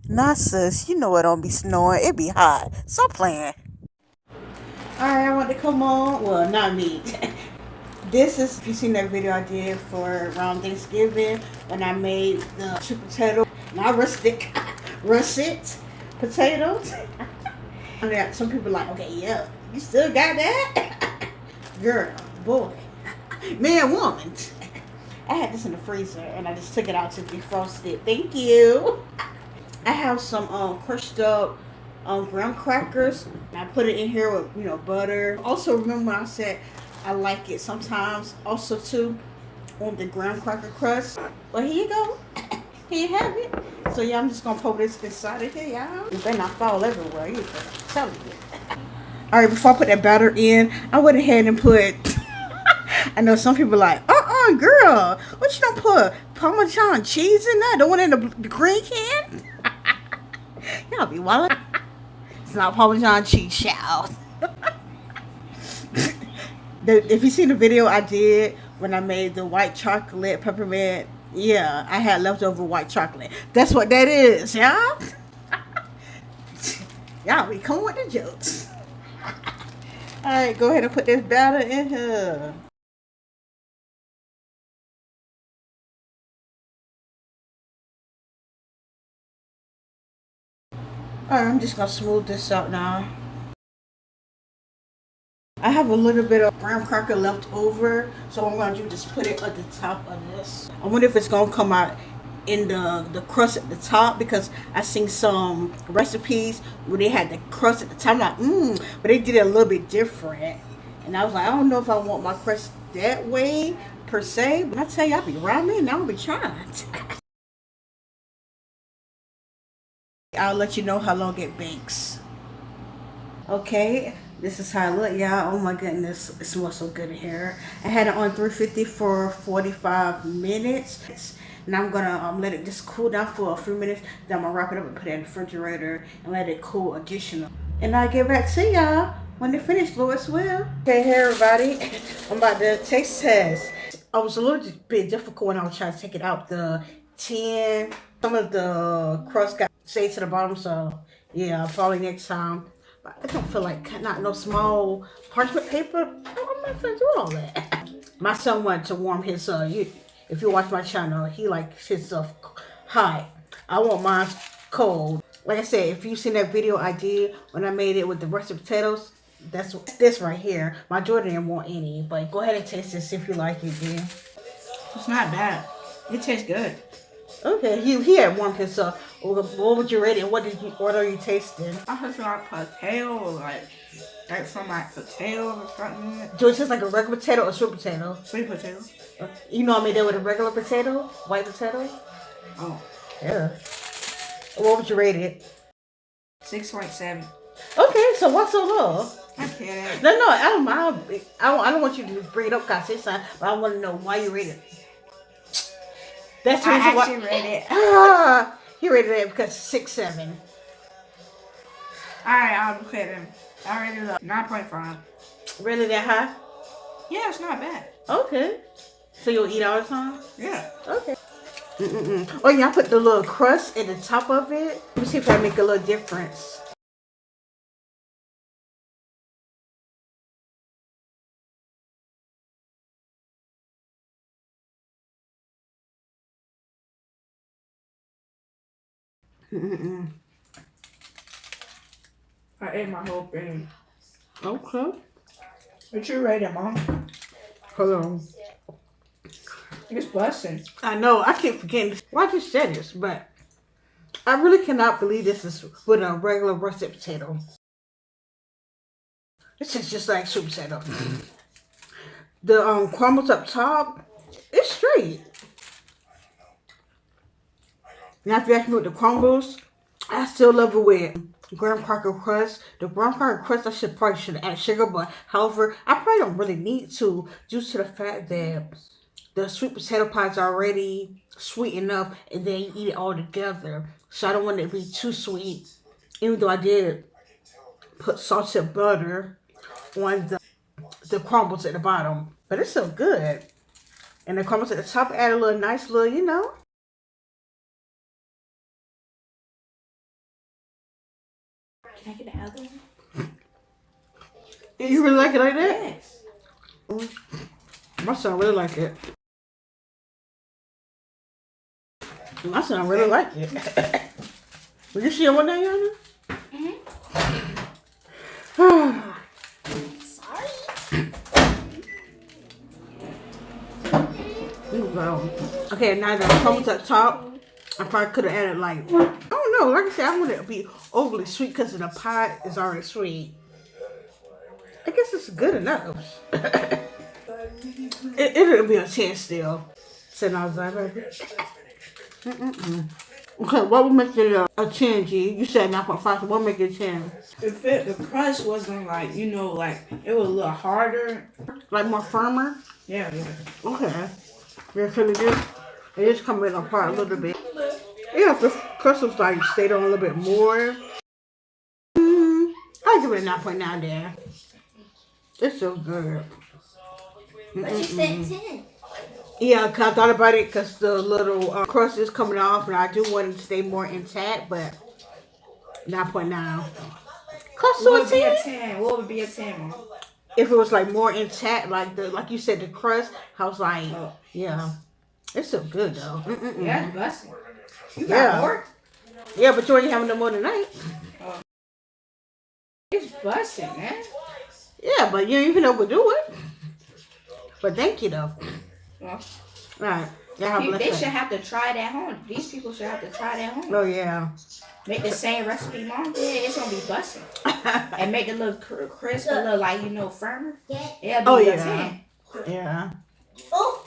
Nah, sis, you know it don't be snowing. It be hot. Stop playing. Alright, I want to come on. Well, not me. This is, if you seen that video I did for around Thanksgiving when I made the sweet potato, not rustic, russet potatoes. And some people are like, okay, yeah, you still got that? Girl, boy, man, woman. I had this in the freezer and I just took it out to defrost it. Thank you. I have some crushed up graham crackers. And I put it in here with butter. Also, remember when I said I like it sometimes also too on the graham cracker crust. Well, here you go. Here you have it. So yeah, I'm just gonna pour this inside of here, y'all. It better not fall everywhere. You tell me. All right, before I put that batter in, I went ahead and put. I know some people are like, girl, what you don't put Parmesan cheese in that? The one in the green can? Y'all be wild. It's not Parmesan cheese, child. If you seen the video I did when I made the white chocolate peppermint, yeah, I had leftover white chocolate. That's what that is, y'all. Y'all be coming with the jokes. All right, go ahead and put this batter in here. Alright, I'm just gonna smooth this out now. I have a little bit of graham cracker left over, so what I'm gonna do is just put it at the top of this. I wonder if it's gonna come out in the crust at the top, because I seen some recipes where they had the crust at the top. I'm like, but they did it a little bit different. And I was like, I don't know if I want my crust that way per se, but I tell you, I'll be rhyming and I'll be trying. I'll let you know how long it bakes. Okay, this is how it look, y'all. Oh my goodness, it smells so good in here. I had it on 350 for 45 minutes. And I'm gonna let it just cool down for a few minutes. Then I'm gonna wrap it up and put it in the refrigerator and let it cool additional. And I'll get back to y'all when it's finished, Lord's will. Okay, hey everybody, I'm about to taste test. I was a little bit difficult when I was trying to take it out the tin. Some of the crust got stayed to the bottom, so yeah, probably next time. But I don't feel like cutting out no small parchment paper. I'm not gonna do all that. My son wanted to warm his if you watch my channel, he likes his stuff hot. I want mine cold. Like I said, if you seen that video I did when I made it with the russet potatoes, that's this right here. My Jordan didn't want any, but go ahead and taste this if you like it, then. It's not bad. It tastes good. Okay, he had warmed himself. What would you rate it? What are you tasting? I heard like potato, like from like potato or something. Do it taste like a regular potato or sweet potato? Sweet potato. You know I made that with a regular potato, white potato. Oh. Yeah. What would you rate it? 6.7. Okay, so what's so low? I can't. No, I don't mind. I don't want you to bring it up because it's not, but I want to know why you rate it. That's the reason I actually rate it. He rated it because 6.7. Alright, I'll put it in. I rated it 9.5. Really that high? Yeah, it's not bad. Okay. So you'll eat all the time? Yeah. Okay. Oh yeah, I put the little crust at the top of it. Let me see if I make a little difference. I ate my whole thing. Okay. What you rate it, Mom? Hold on. It's busting. I know, I keep forgetting this. Well, I just said this, but I really cannot believe this is with a regular russet potato. This is just like sweet potato. The crumbles up top, it's straight. Now if you ask me with the crumbles, I still love it with graham cracker crust. The graham cracker crust, I probably should add sugar, but however, I probably don't really need to due to the fact that the sweet potato pie is already sweet enough, and then you eat it all together. So I don't want it to be too sweet. Even though I did put salted butter on the crumbles at the bottom. But it's so good. And the crumbles at the top add a little nice little, you know. Can I get the other one? You really like it like that? Yes. My son really like it. My son really like it. Will you share one now, Yana? Okay, now the crumbles at the top. I probably could have added like, I don't know. Like I said, I want it to be overly sweet because the pie is already sweet. I guess it's good enough. It'll be a 10 still. $10 outside, baby. Okay, what would make it a 10, G? You said 9.5, so what would make it 10? If the crust wasn't like, you know, like it was a little harder. Like more firmer? Yeah. Okay. Yeah, so it is coming apart a little bit. Yeah, if the crust was like stayed on a little bit more. I'll give it a 9.9 there. It's so good. But you said 10. Yeah, because I thought about it because the little crust is coming off and I do want it to stay more intact, but 9.9. Close to a 10? What would be a 10, Mom? If it was like more intact, like you said, the crust, I was like, yeah. It's so good though. Yeah, it's busting. You got more? Yeah, but you ain't having no more tonight. It's busting, man. Yeah, but you ain't even overdo it. But thank you though. Well, all right. They should have to try it at home. These people should have to try it at home. Oh yeah. Make the same recipe Mom did. It's gonna be busting. And make it look crisp, a little like, you know, firmer. It'll be a 10. Yeah. Oh.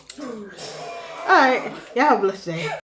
All right. Y'all have a blessed day.